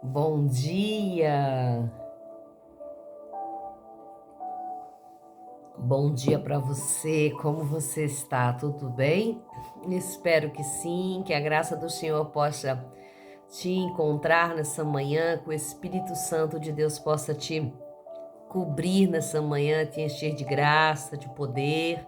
Bom dia, bom dia para você. Como você está? Tudo bem? Espero que sim, que a graça do Senhor possa te encontrar nessa manhã, que o Espírito Santo de Deus possa te cobrir nessa manhã, te encher de graça, de poder,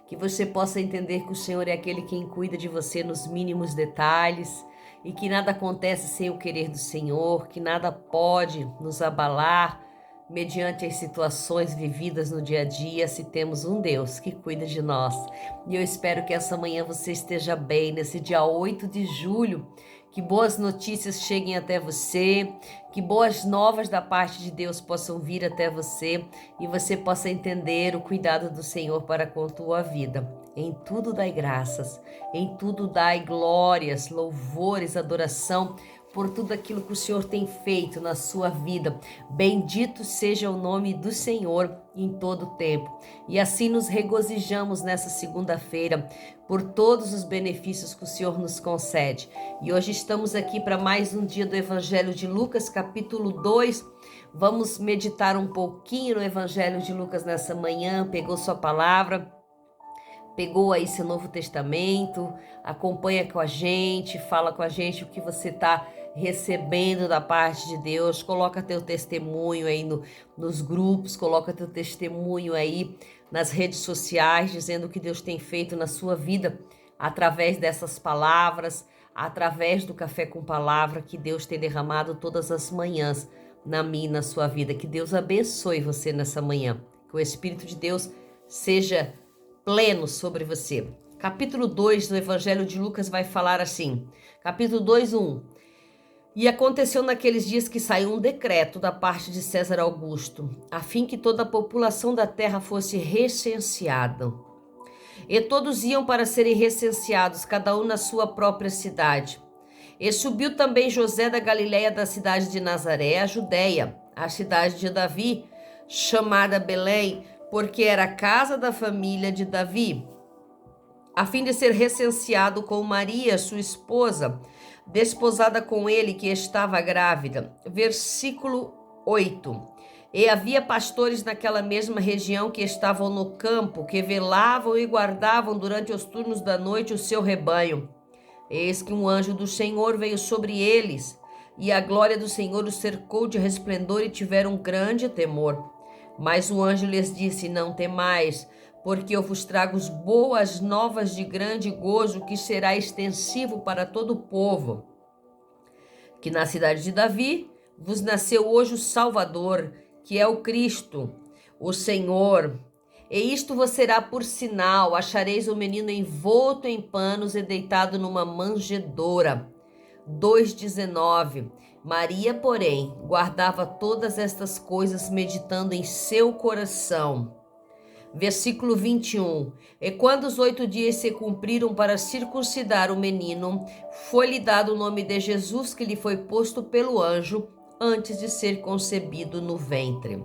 que você possa entender que o Senhor é aquele quem cuida de você nos mínimos detalhes e que nada acontece sem o querer do Senhor, que nada pode nos abalar mediante as situações vividas no dia a dia, se temos um Deus que cuida de nós. E eu espero que essa manhã você esteja bem, nesse dia 8 de julho, que boas notícias cheguem até você, que boas novas da parte de Deus possam vir até você e você possa entender o cuidado do Senhor para com a tua vida. Em tudo dai graças, em tudo dai glórias, louvores, adoração por tudo aquilo que o Senhor tem feito na sua vida. Bendito seja o nome do Senhor em todo o tempo. E assim nos regozijamos nessa segunda-feira por todos os benefícios que o Senhor nos concede. E hoje estamos aqui para mais um dia do Evangelho de Lucas, capítulo 2. Vamos meditar um pouquinho no Evangelho de Lucas nessa manhã. Pegou sua palavra? Pegou aí seu Novo Testamento, acompanha com a gente, fala com a gente o que você está recebendo da parte de Deus, coloca teu testemunho aí nos grupos, coloca teu testemunho aí nas redes sociais, dizendo o que Deus tem feito na sua vida através dessas palavras, através do Café com Palavra que Deus tem derramado todas as manhãs na minha e na sua vida. Que Deus abençoe você nessa manhã, que o Espírito de Deus seja pleno sobre você. Capítulo 2 do Evangelho de Lucas vai falar assim. Capítulo 2, 1. E aconteceu naqueles dias que saiu um decreto da parte de César Augusto, a fim que toda a população da terra fosse recenseada. E todos iam para serem recenseados, cada um na sua própria cidade. E subiu também José da Galiléia, da cidade de Nazaré, a Judéia, a cidade de Davi, chamada Belém, porque era a casa da família de Davi, a fim de ser recenseado com Maria, sua esposa, desposada com ele, que estava grávida. Versículo 8. E havia pastores naquela mesma região que estavam no campo, que velavam e guardavam durante os turnos da noite o seu rebanho. Eis que um anjo do Senhor veio sobre eles, e a glória do Senhor os cercou de resplendor e tiveram grande temor. Mas o anjo lhes disse: Não temais, porque eu vos trago boas novas de grande gozo, que será extensivo para todo o povo. Que na cidade de Davi vos nasceu hoje o Salvador, que é o Cristo, o Senhor. E isto vos será por sinal: achareis o menino envolto em panos e deitado numa manjedoura. 2,19. Maria, porém, guardava todas estas coisas, meditando em seu coração. Versículo 21. E quando os 8 dias se cumpriram para circuncidar o menino, foi-lhe dado o nome de Jesus, que lhe foi posto pelo anjo antes de ser concebido no ventre.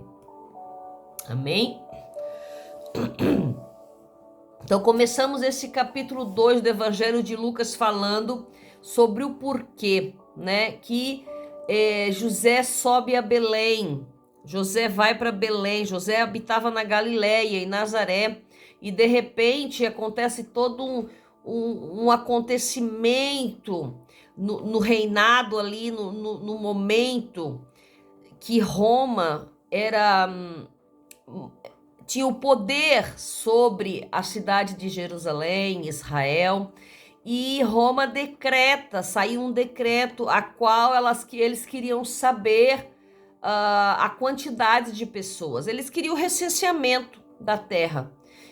Amém? Então começamos esse capítulo 2 do Evangelho de Lucas falando sobre o porquê, né, que José sobe a Belém. José vai para Belém. José habitava na Galiléia, em Nazaré, e de repente acontece todo um acontecimento no reinado ali, no momento que Roma tinha o poder sobre a cidade de Jerusalém, Israel, e Roma saiu um decreto a qual eles queriam saber a quantidade de pessoas. Eles queriam o recenseamento da terra.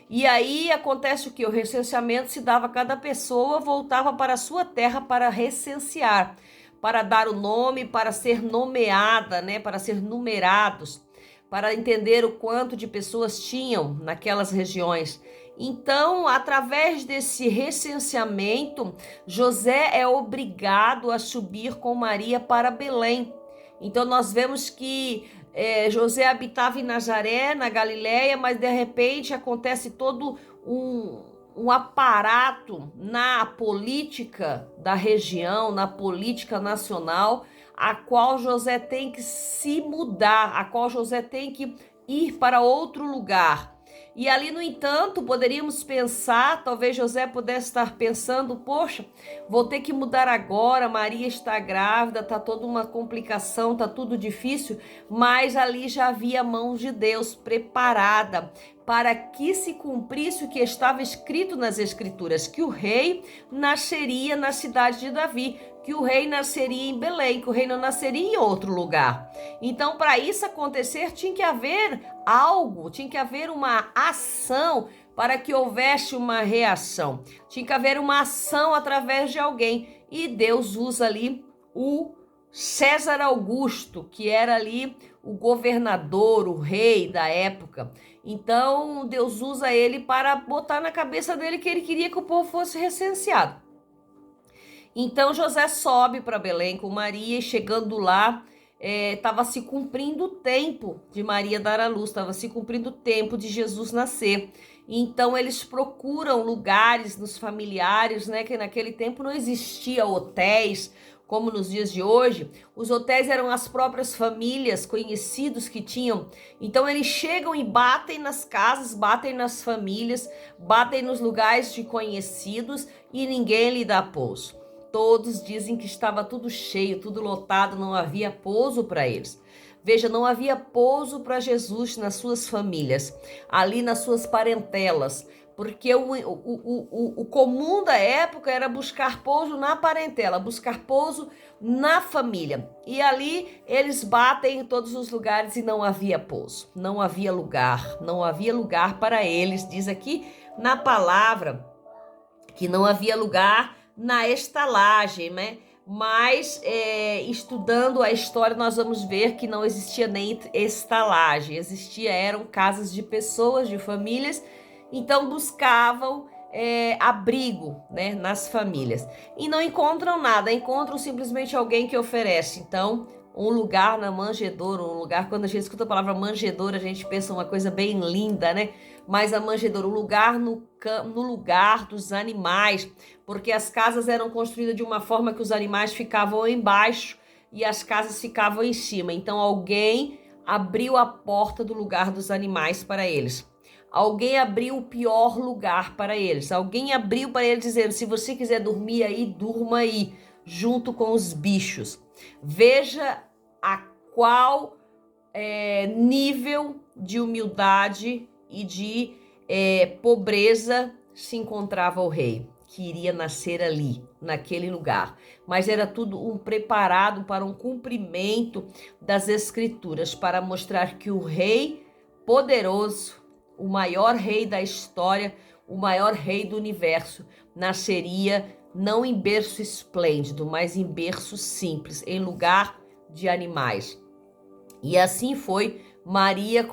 E aí acontece o que? O recenseamento se dava a cada pessoa, voltava para a sua terra para recensear, para dar o nome, para ser nomeada, né, para ser numerados, para entender o quanto de pessoas tinham naquelas regiões. Então, através desse recenseamento, José é obrigado a subir com Maria para Belém. Então, nós vemos que José habitava em Nazaré, na Galiléia, mas de repente acontece todo um aparato na política da região, na política nacional, a qual José tem que se mudar, a qual José tem que ir para outro lugar. E ali, no entanto, poderíamos pensar, talvez José pudesse estar pensando, poxa, vou ter que mudar agora, Maria está grávida, está toda uma complicação, está tudo difícil, mas ali já havia a mão de Deus preparada para que se cumprisse o que estava escrito nas Escrituras, que o rei nasceria na cidade de Davi, que o rei nasceria em Belém, que o rei não nasceria em outro lugar. Então, para isso acontecer, tinha que haver algo, tinha que haver uma ação para que houvesse uma reação. Tinha que haver uma ação através de alguém. E Deus usa ali o César Augusto, que era ali o governador, o rei da época. Então, Deus usa ele para botar na cabeça dele que ele queria que o povo fosse recenseado. Então José sobe para Belém com Maria e chegando lá, estava se cumprindo o tempo de Maria dar à luz, estava se cumprindo o tempo de Jesus nascer. Então eles procuram lugares nos familiares, né? Que naquele tempo não existia hotéis, como nos dias de hoje. Os hotéis eram as próprias famílias, conhecidos que tinham. Então eles chegam e batem nas casas, batem nas famílias, batem nos lugares de conhecidos e ninguém lhe dá pouso. Todos dizem que estava tudo cheio, tudo lotado, não havia pouso para eles. Veja, não havia pouso para Jesus nas suas famílias, ali nas suas parentelas, porque o comum da época era buscar pouso na parentela, buscar pouso na família. E ali eles batem em todos os lugares e não havia pouso, não havia lugar para eles. Diz aqui na palavra que não havia lugar na estalagem, né? Mas estudando a história nós vamos ver que não existia nem estalagem, eram casas de pessoas, de famílias, então buscavam abrigo, né, nas famílias e não encontram nada, encontram simplesmente alguém que oferece, então um lugar na manjedoura, um lugar, quando a gente escuta a palavra manjedoura, a gente pensa uma coisa bem linda, né? Mas a manjedoura, um lugar no lugar dos animais, porque as casas eram construídas de uma forma que os animais ficavam embaixo e as casas ficavam em cima. Então alguém abriu a porta do lugar dos animais para eles. Alguém abriu o pior lugar para eles. Alguém abriu para eles dizendo, se você quiser dormir aí, durma aí, junto com os bichos. Veja a qual nível de humildade e de pobreza se encontrava o rei, que iria nascer ali, naquele lugar. Mas era tudo um preparado para um cumprimento das Escrituras, para mostrar que o rei poderoso, o maior rei da história, o maior rei do universo, nasceria não em berço esplêndido, mas em berço simples, em lugar de animais. E assim foi, Maria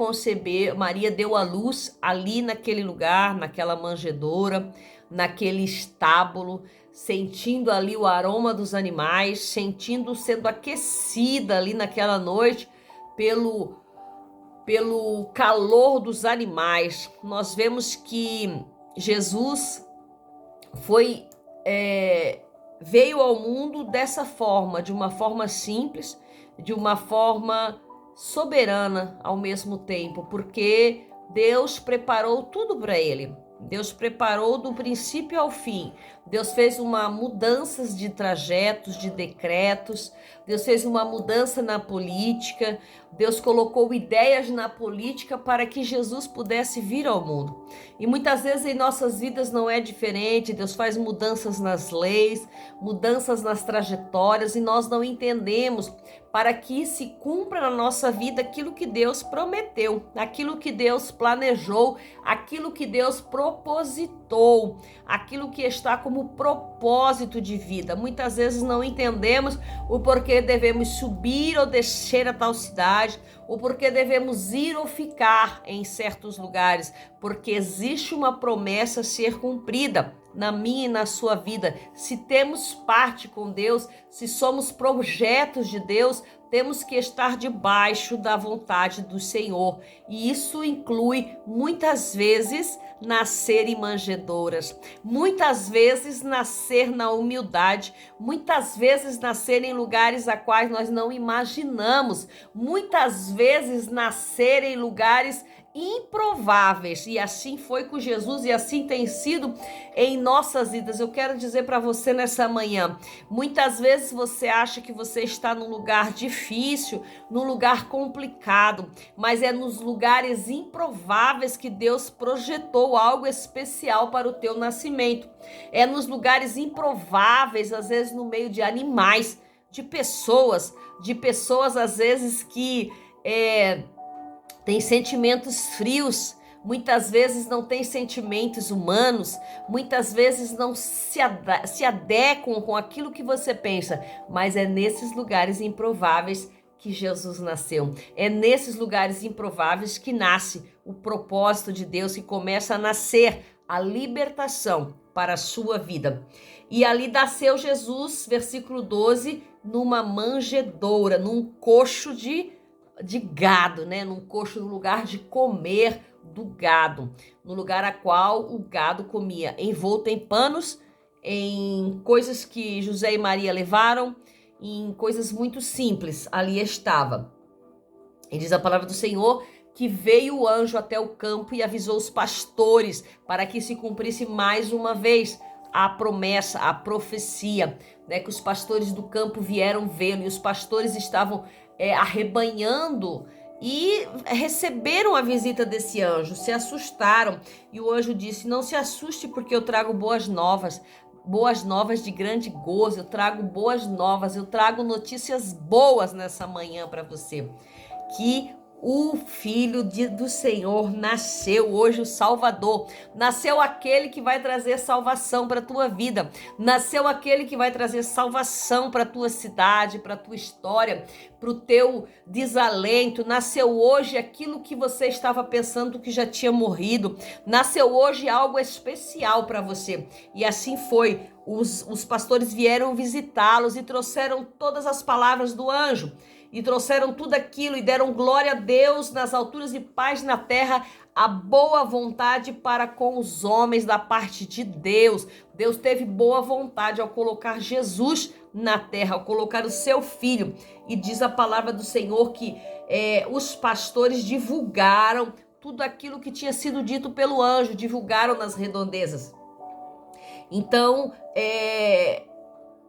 deu à luz ali naquele lugar, naquela manjedoura, naquele estábulo, sentindo ali o aroma dos animais, sentindo sendo aquecida ali naquela noite pelo calor dos animais. Nós vemos que Jesus veio ao mundo dessa forma, de uma forma simples, de uma forma soberana ao mesmo tempo, porque Deus preparou tudo para ele. Deus preparou do princípio ao fim. Deus fez uma mudança de trajetos, de decretos. Deus fez uma mudança na política. Deus colocou ideias na política para que Jesus pudesse vir ao mundo. E muitas vezes em nossas vidas não é diferente. Deus faz mudanças nas leis, mudanças nas trajetórias e nós não entendemos para que se cumpra na nossa vida aquilo que Deus prometeu, aquilo que Deus planejou, aquilo que Deus propositou, aquilo que está como propósito de vida. Muitas vezes não entendemos o porquê devemos subir ou descer a tal cidade, o porquê devemos ir ou ficar em certos lugares, porque existe uma promessa a ser cumprida na minha e na sua vida. Se temos parte com Deus, se somos projetos de Deus, temos que estar debaixo da vontade do Senhor. E isso inclui, muitas vezes, nascer em manjedouras, muitas vezes nascer na humildade, muitas vezes nascer em lugares a quais nós não imaginamos, muitas vezes nascer em lugares improváveis. E assim foi com Jesus e assim tem sido em nossas vidas. Eu quero dizer para você nessa manhã, muitas vezes você acha que você está num lugar difícil, num lugar complicado, mas é nos lugares improváveis que Deus projetou algo especial para o teu nascimento. É nos lugares improváveis, às vezes no meio de animais, de pessoas às vezes que tem sentimentos frios, muitas vezes não tem sentimentos humanos, muitas vezes não se adequam com aquilo que você pensa, mas é nesses lugares improváveis que Jesus nasceu. É nesses lugares improváveis que nasce o propósito de Deus, que começa a nascer a libertação para a sua vida. E ali nasceu Jesus, versículo 12, numa manjedoura, num coxo de gado, né? Num coxo, no lugar de comer do gado, no lugar a qual o gado comia, envolto em panos, em coisas que José e Maria levaram, em coisas muito simples. Ali estava. E diz a palavra do Senhor que veio o anjo até o campo e avisou os pastores para que se cumprisse mais uma vez a promessa, a profecia, né? Que os pastores do campo vieram vê-lo, e os pastores estavam arrebanhando e receberam a visita desse anjo, se assustaram, e o anjo disse: não se assuste, porque eu trago boas novas de grande gozo, eu trago boas novas, eu trago notícias boas nessa manhã para você, que o Filho do Senhor nasceu hoje, o Salvador. Nasceu aquele que vai trazer salvação para a tua vida. Nasceu aquele que vai trazer salvação para a tua cidade, para a tua história, para o teu desalento. Nasceu hoje aquilo que você estava pensando que já tinha morrido. Nasceu hoje algo especial para você. E assim foi. Os pastores vieram visitá-los e trouxeram todas as palavras do anjo. E trouxeram tudo aquilo e deram glória a Deus nas alturas e paz na terra, a boa vontade para com os homens da parte de Deus. Deus teve boa vontade ao colocar Jesus na terra, ao colocar o seu filho. E diz a palavra do Senhor que os pastores divulgaram tudo aquilo que tinha sido dito pelo anjo, divulgaram nas redondezas. Então,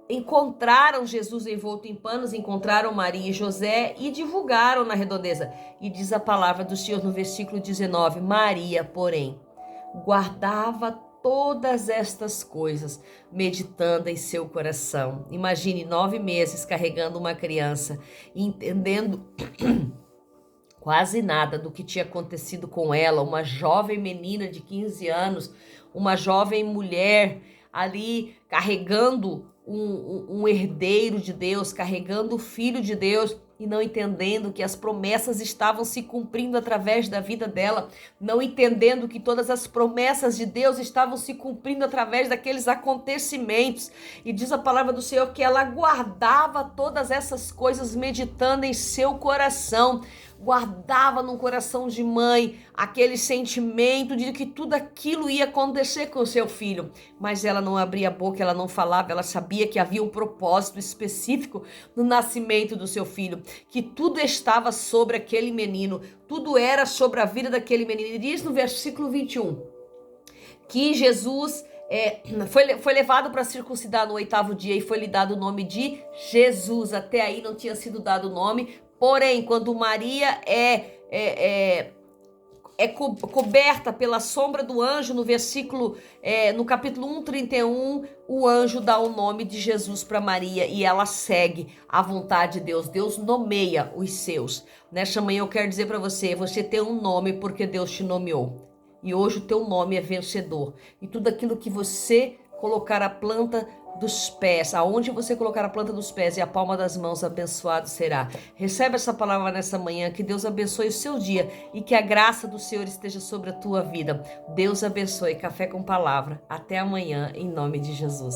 encontraram Jesus envolto em panos, encontraram Maria e José e divulgaram na redondeza. E diz a palavra do Senhor no versículo 19, Maria, porém, guardava todas estas coisas, meditando em seu coração. Imagine 9 meses carregando uma criança, entendendo quase nada do que tinha acontecido com ela, uma jovem menina de 15 anos, uma jovem mulher ali carregando um herdeiro de Deus, carregando o filho de Deus e não entendendo que as promessas estavam se cumprindo através da vida dela, não entendendo que todas as promessas de Deus estavam se cumprindo através daqueles acontecimentos. E diz a palavra do Senhor que ela guardava todas essas coisas meditando em seu coração, guardava no coração de mãe aquele sentimento de que tudo aquilo ia acontecer com o seu filho, mas ela não abria a boca, ela não falava, ela sabia que havia um propósito específico no nascimento do seu filho, que tudo estava sobre aquele menino, tudo era sobre a vida daquele menino. E diz no versículo 21 que Jesus foi levado para circuncidar no 8º dia e foi-lhe dado o nome de Jesus. Até aí não tinha sido dado o nome. Porém, quando Maria coberta pela sombra do anjo, no capítulo 1:31, o anjo dá o nome de Jesus para Maria e ela segue a vontade de Deus. Deus nomeia os seus. Nesta manhã eu quero dizer para você, você tem um nome porque Deus te nomeou. E hoje o teu nome é vencedor. E tudo aquilo que você colocar a planta dos pés, aonde você colocar a planta dos pés e a palma das mãos, abençoado será. Recebe essa palavra nessa manhã, que Deus abençoe o seu dia e que a graça do Senhor esteja sobre a tua vida. Deus abençoe. Café com Palavra. Até amanhã, em nome de Jesus.